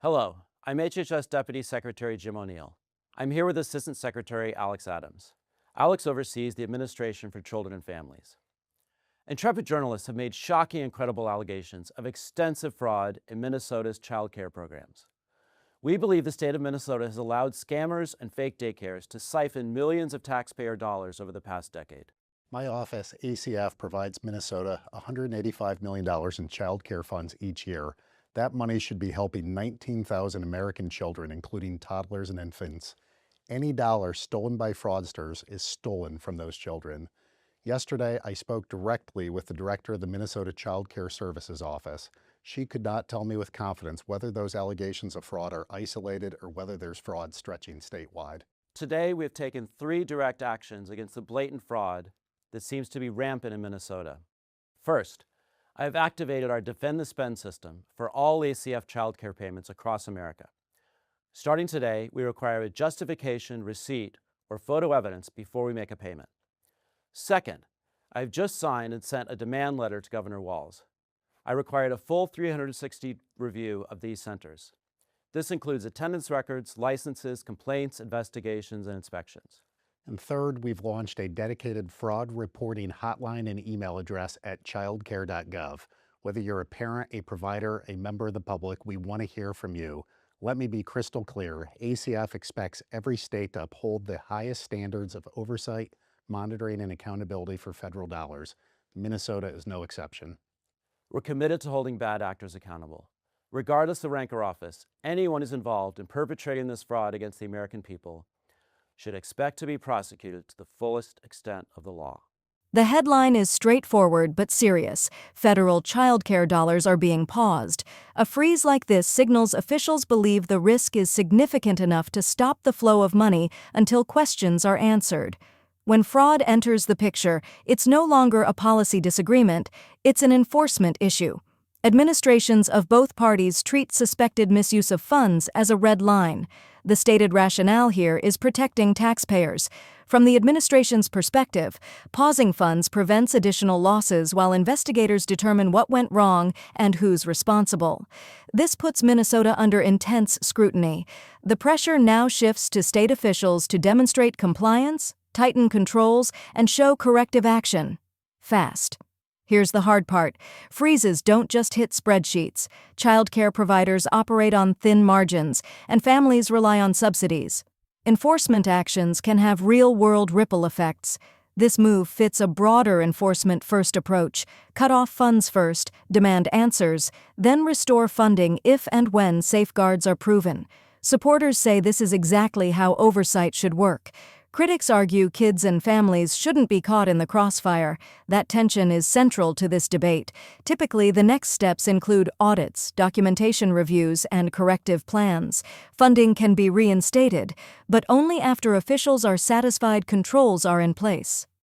Hello, I'm HHS Deputy Secretary Jim O'Neill. I'm here with Assistant Secretary Alex Adams. Alex oversees the Administration for Children and Families. Intrepid journalists have made shocking and credible allegations of extensive fraud in Minnesota's child care programs. We believe the state of Minnesota has allowed scammers and fake daycares to siphon millions of taxpayer dollars over the past decade. My office, ACF, provides Minnesota $185 million in child care funds each year. That money should be helping 19,000 American children, including toddlers and infants. Any dollar stolen by fraudsters is stolen from those children. Yesterday, I spoke directly with the director of the Minnesota Child Care Services Office. She could not tell me with confidence whether those allegations of fraud are isolated or whether there's fraud stretching statewide. Today, we have taken 3 direct actions against the blatant fraud that seems to be rampant in Minnesota. First, I have activated our Defend the Spend system for all ACF child care payments across America. Starting today, we require a justification, receipt, or photo evidence before we make a payment. Second, I have just signed and sent a demand letter to Governor Walz. I required a full 360 review of these centers. This includes attendance records, licenses, complaints, investigations, and inspections. And third, we've launched a dedicated fraud reporting hotline and email address at childcare.gov. Whether you're a parent, a provider, a member of the public, we want to hear from you. Let me be crystal clear. ACF expects every state to uphold the highest standards of oversight, monitoring, and accountability for federal dollars. Minnesota is no exception. We're committed to holding bad actors accountable. Regardless of rank or office, anyone who's involved in perpetrating this fraud against the American people should expect to be prosecuted to the fullest extent of the law. The headline is straightforward but serious. Federal child care dollars are being paused. A freeze like this signals officials believe the risk is significant enough to stop the flow of money until questions are answered. When fraud enters the picture, it's no longer a policy disagreement, it's an enforcement issue. Administrations of both parties treat suspected misuse of funds as a red line. The stated rationale here is protecting taxpayers. From the administration's perspective, pausing funds prevents additional losses while investigators determine what went wrong and who's responsible. This puts Minnesota under intense scrutiny. The pressure now shifts to state officials to demonstrate compliance, tighten controls, and show corrective action. Fast. Here's the hard part. Freezes don't just hit spreadsheets. Child care providers operate on thin margins, and families rely on subsidies. Enforcement actions can have real-world ripple effects. This move fits a broader enforcement-first approach. Cut off funds first, demand answers, then restore funding if and when safeguards are proven. Supporters say this is exactly how oversight should work. Critics argue kids and families shouldn't be caught in the crossfire. That tension is central to this debate. Typically, the next steps include audits, documentation reviews, and corrective plans. Funding can be reinstated, but only after officials are satisfied controls are in place.